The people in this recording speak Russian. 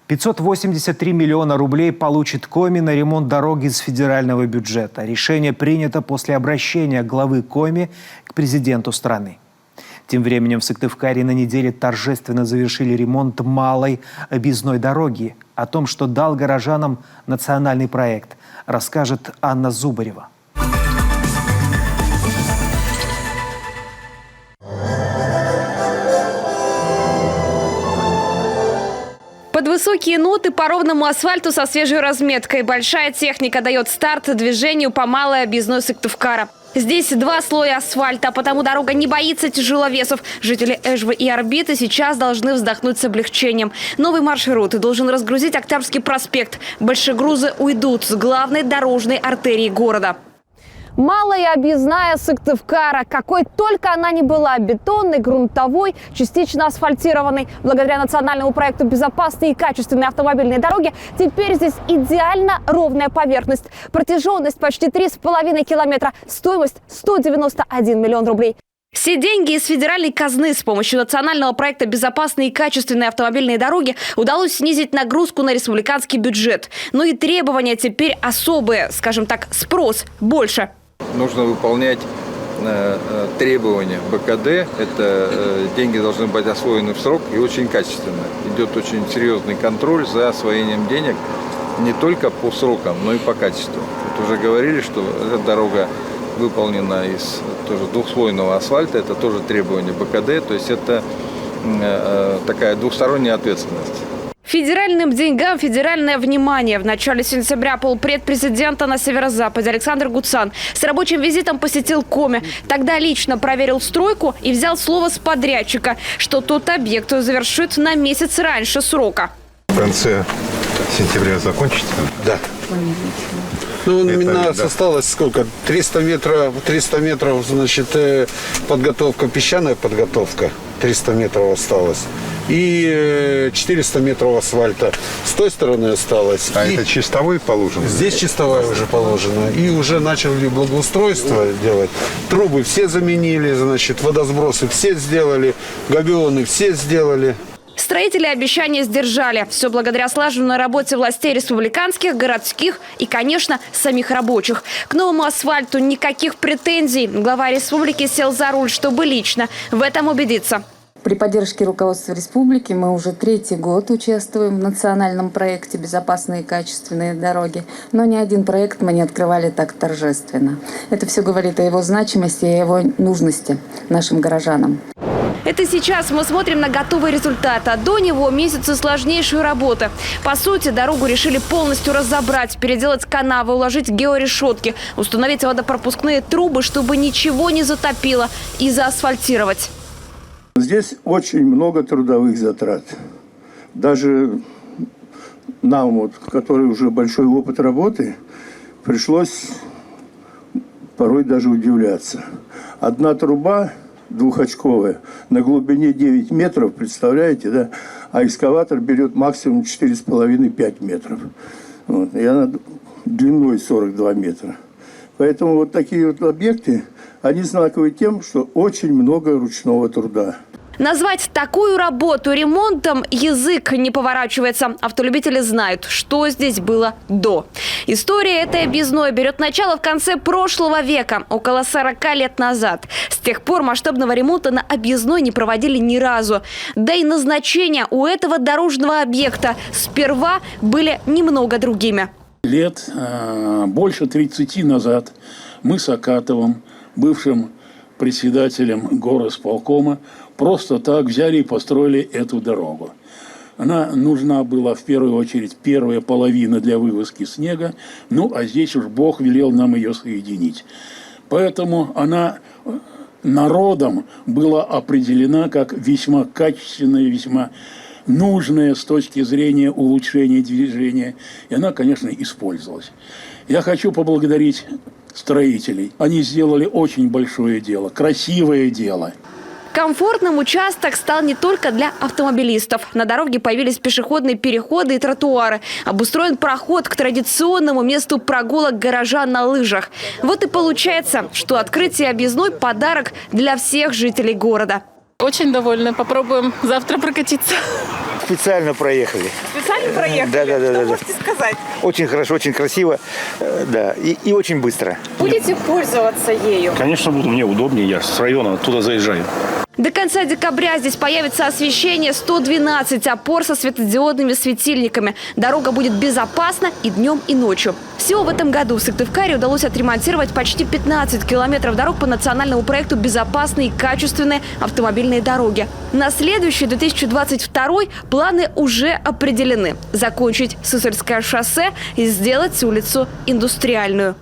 583 миллиона рублей получит Коми на ремонт дороги из федерального бюджета. Решение принято после обращения главы Коми к президенту страны. Тем временем в Сыктывкаре на неделе торжественно завершили ремонт малой объездной дороги. О том, что дал горожанам национальный проект, расскажет Анна Зубарева. Под высокие ноты по ровному асфальту со свежей разметкой большая техника дает старт движению по малой объездной Сыктывкара. Здесь 2 слоя асфальта, потому дорога не боится тяжеловесов. Жители Эжвы и Орбиты сейчас должны вздохнуть с облегчением. Новый маршрут должен разгрузить Октябрьский проспект. Большегрузы уйдут с главной дорожной артерии города. Малая объездная Сыктывкара, какой только она ни была, бетонной, грунтовой, частично асфальтированной. Благодаря национальному проекту «Безопасные и качественные автомобильные дороги» теперь здесь идеально ровная поверхность. Протяженность почти 3,5 километра, стоимость 191 миллион рублей. Все деньги из федеральной казны с помощью национального проекта «Безопасные и качественные автомобильные дороги» удалось снизить нагрузку на республиканский бюджет. Но и требования теперь особые, скажем так, спрос больше. Нужно выполнять требования БКД. Это деньги должны быть освоены в срок и очень качественно. Идет очень серьезный контроль за освоением денег не только по срокам, но и по качеству. Вот уже говорили, что эта дорога выполнена из тоже двухслойного асфальта. Это тоже требование БКД. То есть это такая двухсторонняя ответственность. Федеральным деньгам федеральное внимание. В начале сентября полпред президента на северо-западе Александр Гуцан с рабочим визитом посетил Коми. Тогда лично проверил стройку и взял слово с подрядчика, что тот объект завершит на месяц раньше срока. В конце сентября закончится? Да. Ну, у нас осталось сколько? 300 метров, значит, подготовка, песчаная подготовка. 300 метров осталось. И 400 метров асфальта. С той стороны осталось. А это чистовой положено? Здесь чистовая уже положена. И уже начали благоустройство делать. Трубы все заменили, значит, водосбросы все сделали, габионы все сделали. Строители обещания сдержали. Все благодаря слаженной работе властей республиканских, городских и, конечно, самих рабочих. К новому асфальту никаких претензий. Глава республики сел за руль, чтобы лично в этом убедиться. При поддержке руководства республики мы уже 3-й год участвуем в национальном проекте «Безопасные и качественные дороги». Но ни один проект мы не открывали так торжественно. Это все говорит о его значимости и о его нужности нашим горожанам. Это сейчас мы смотрим на готовый результат, а до него месяцы сложнейшей работы. По сути, дорогу решили полностью разобрать, переделать канавы, уложить георешетки, установить водопропускные трубы, чтобы ничего не затопило, и заасфальтировать. Здесь очень много трудовых затрат. Даже нам, вот, который уже большой опыт работы, пришлось порой даже удивляться. Одна труба двухочковая на глубине 9 метров, представляете, да? А экскаватор берет максимум 4,5-5 метров. Вот. И она длиной 42 метра. Поэтому вот такие вот объекты, они знаковы тем, что очень много ручного труда. Назвать такую работу ремонтом язык не поворачивается. Автолюбители знают, что здесь было до. История этой объездной берет начало в конце прошлого века, около 40 лет назад. С тех пор масштабного ремонта на объездной не проводили ни разу. Да и назначения у этого дорожного объекта сперва были немного другими. Лет больше 30 назад мы с Акатовым, бывшим председателем горосполкома, просто так взяли и построили эту дорогу. Она нужна была в первую очередь первая половина для вывозки снега, ну а здесь уж Бог велел нам ее соединить. Поэтому она народом была определена как весьма качественная, весьма нужная с точки зрения улучшения движения. И она, конечно, использовалась. Я хочу поблагодарить строителей. Они сделали очень большое дело, красивое дело. Комфортным участок стал не только для автомобилистов. На дороге появились пешеходные переходы и тротуары. Обустроен проход к традиционному месту прогулок горожан на лыжах. Вот и получается, что открытие объездной – подарок для всех жителей города. Очень довольны. Попробуем завтра прокатиться. Специально проехали. Специально проехали? Да. Можете сказать? Очень хорошо, очень красиво, да, и очень быстро. Будете пользоваться ею? Конечно, буду. Мне удобнее. Я с района оттуда заезжаю. До конца декабря здесь появится освещение 112 опор со светодиодными светильниками. Дорога будет безопасна и днем, и ночью. Всего в этом году в Сыктывкаре удалось отремонтировать почти 15 километров дорог по национальному проекту «Безопасные и качественные автомобильные дороги». На следующий 2022 планы уже определены. Закончить Сысольское шоссе и сделать улицу индустриальную.